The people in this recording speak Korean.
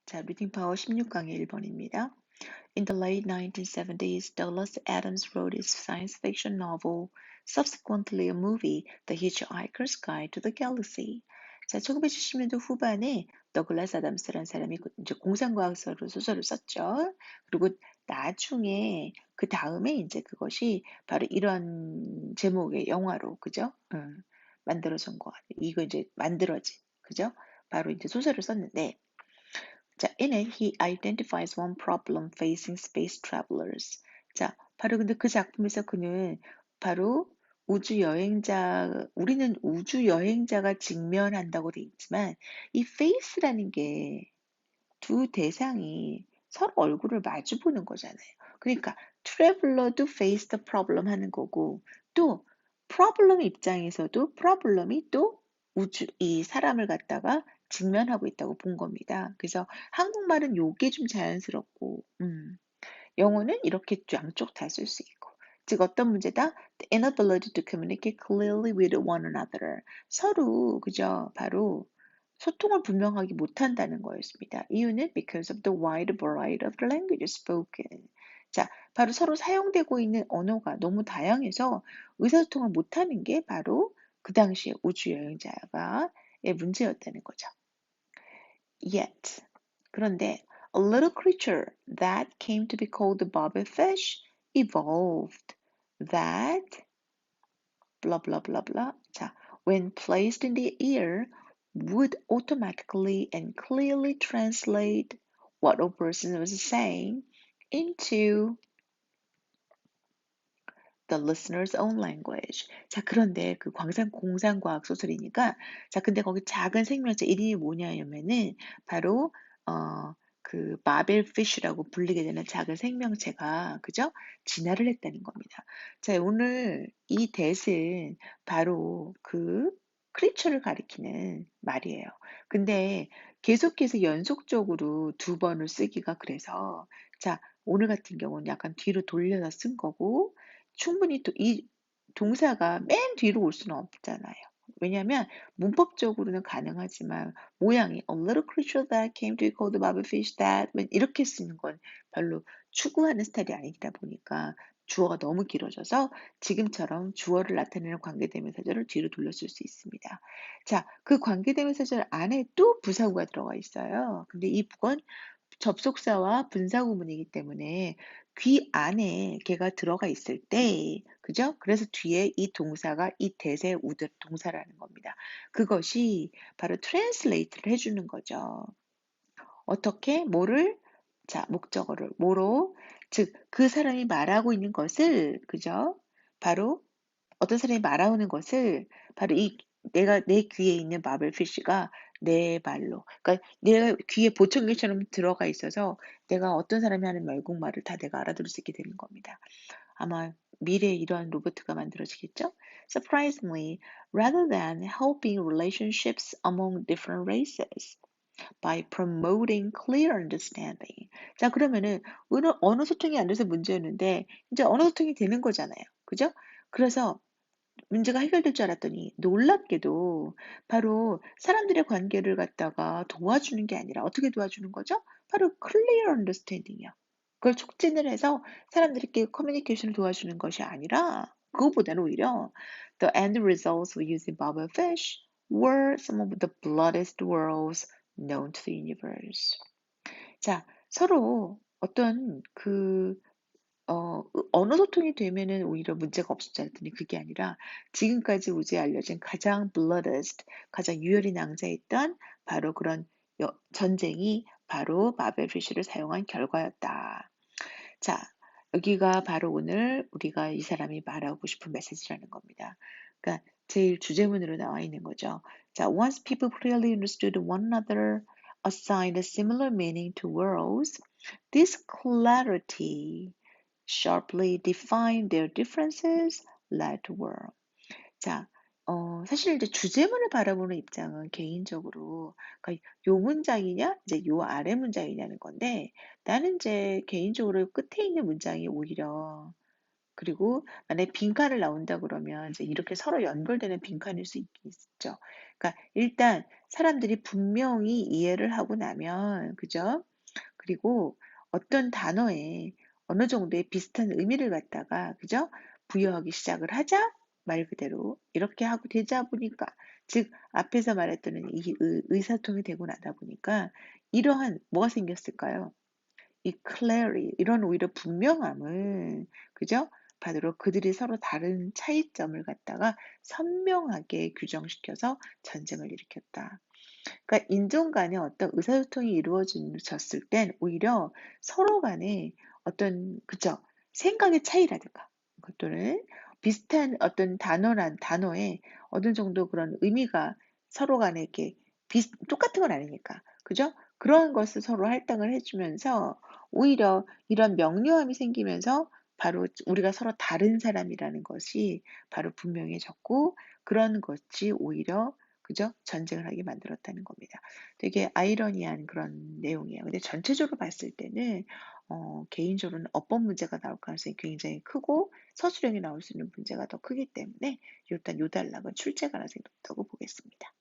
자, 리딩 파워 16강의 1번입니다. In the late 1970s, Douglas Adams wrote his science fiction novel, subsequently a movie, The Hitchhiker's Guide to the Galaxy. 자, 1970년도 후반에 더글라스 아담스라는 사람이 이제 공상과학서로 소설을 썼죠. 그리고 나중에 그 다음에 이제 그것이 바로 이런 제목의 영화로 그죠? 만들어진 거 같아요. 이거 이제 만들어진 그죠? 바로 이제 소설을 썼는데 자, in it, he identifies one problem facing space travelers. 자, 바로 근데 그 작품에서 그는 바로 우리는 우주 여행자가 직면한다고 돼 있지만, 이 face라는 게 두 대상이 서로 얼굴을 마주 보는 거잖아요. 그러니까, traveler도 face the problem 하는 거고, 또, problem 입장에서도 problem이 또 이 사람을 갖다가 직면하고 있다고 본 겁니다. 그래서 한국말은 요게 좀 자연스럽고, 영어는 이렇게 양쪽 다 쓸 수 있고. 즉, 어떤 문제다? The inability to communicate clearly with one another. 서로, 그죠? 바로 소통을 분명하게 못한다는 거였습니다. 이유는 because of the wide variety of the languages spoken. 자, 바로 서로 사용되고 있는 언어가 너무 다양해서 의사소통을 못하는 게 바로 그 당시에 우주여행자가의 문제였다는 거죠. Yet, 그런데 a little creature that came to be called the bobbyfish evolved that blah blah blah blah. 자, when placed in the ear would automatically and clearly translate what a person was saying into the listener's own language. 자, 그런데 그 공상과학 소설이니까, 자, 근데 거기 작은 생명체 이름이 뭐냐면은, 바로, 그, 마벨피쉬라고 불리게 되는 작은 생명체가, 그죠? 진화를 했다는 겁니다. 자, 오늘 이 that은 바로 그, 크리처를 가리키는 말이에요. 근데 계속해서 연속적으로 두 번을 쓰기가 그래서, 자, 오늘 같은 경우는 약간 뒤로 돌려서 쓴 거고, 충분히 또 이 동사가 맨 뒤로 올 수는 없잖아요. 왜냐하면 문법적으로는 가능하지만 모양이 a little creature that came to be called the fish that 이렇게 쓰는 건 별로 추구하는 스타일이 아니다 보니까 주어가 너무 길어져서 지금처럼 주어를 나타내는 관계대명사절을 뒤로 돌렸을 수 있습니다. 자, 그 관계대명사절 안에 또 부사구가 들어가 있어요. 근데 이 북은 접속사와 분사구문이기 때문에 귀 안에 걔가 들어가 있을 때, 그죠? 그래서 뒤에 이 동사가 이 대세 우드 동사라는 겁니다. 그것이 바로 translate를 해주는 거죠. 어떻게? 뭐를? 자, 목적어를. 뭐로? 즉, 그 사람이 말하고 있는 것을, 그죠? 바로 어떤 사람이 말하는 것을 바로 이 내가 내 귀에 있는 바벨피쉬가 내 말로, 그러니까 내가 귀에 보청기처럼 들어가 있어서 내가 어떤 사람이 하는 외국말을 다 내가 알아들을 수 있게 되는 겁니다. 아마 미래에 이러한 로봇가 만들어지겠죠? Surprisingly, rather than helping relationships among different races by promoting clear understanding. 자, 그러면은 언어 소통이 안 돼서 문제였는데 이제 언어 소통이 되는 거잖아요. 그죠? 그래서 문제가 해결될 줄 알았더니 놀랍게도 바로 사람들의 관계를 갖다가 도와주는 게 아니라 어떻게 도와주는 거죠? 바로 clear understanding이요. 그걸 촉진을 해서 사람들끼리 커뮤니케이션을 도와주는 것이 아니라 그것보다는 오히려 the end results of using Baba fish were some of the bloodiest worlds known to the universe. 자, 서로 어떤 언어 소통이 되면은 오히려 문제가 없을 줄 알았더니 그게 아니라 지금까지 우주에 알려진 가장 bloodiest, 가장 유혈이 낭자했던 바로 그런 전쟁이 바로 마벨피쉬를 사용한 결과였다. 자, 여기가 바로 오늘 우리가 이 사람이 말하고 싶은 메시지라는 겁니다. 그러니까 제일 주제문으로 나와 있는 거죠. 자, once people clearly understood one another, assigned a similar meaning to worlds, this clarity sharply defined their differences led to war. 자, 사실 이제 주제문을 바라보는 입장은 개인적으로, 그러니까 요 문장이냐, 이제 요 아래 문장이냐는 건데, 나는 이제 개인적으로 끝에 있는 문장이 오히려, 그리고 만약에 빈칸을 나온다 그러면 이제 이렇게 서로 연결되는 빈칸일 수 있죠. 그러니까 일단 사람들이 분명히 이해를 하고 나면, 그죠? 그리고 어떤 단어에 어느 정도의 비슷한 의미를 갖다가, 그죠? 부여하기 시작을 하자? 말 그대로 이렇게 하고 되자 보니까, 즉 앞에서 말했던 이 의사통이 되고 나다 보니까 이러한 뭐가 생겼을까요? 이 clarity, 이런 오히려 분명함을, 그죠? 바로 그들이 서로 다른 차이점을 갖다가 선명하게 규정시켜서 전쟁을 일으켰다. 그러니까 인종 간에 어떤 의사소통이 이루어졌을 땐 오히려 서로 간에 어떤, 그죠? 생각의 차이라든가, 또는 비슷한 어떤 단어에 어느 정도 그런 의미가 서로 간에 이렇게 똑같은 건 아니니까. 그죠? 그런 것을 서로 할당을 해주면서 오히려 이런 명료함이 생기면서 바로 우리가 서로 다른 사람이라는 것이 바로 분명해졌고, 그런 것이 오히려, 그죠? 전쟁을 하게 만들었다는 겁니다. 되게 아이러니한 그런 내용이에요. 근데 전체적으로 봤을 때는 개인적으로는 어법 문제가 나올 가능성이 굉장히 크고 서술형이 나올 수 있는 문제가 더 크기 때문에 일단 요 단락은 출제 가능성이 높다고 보겠습니다.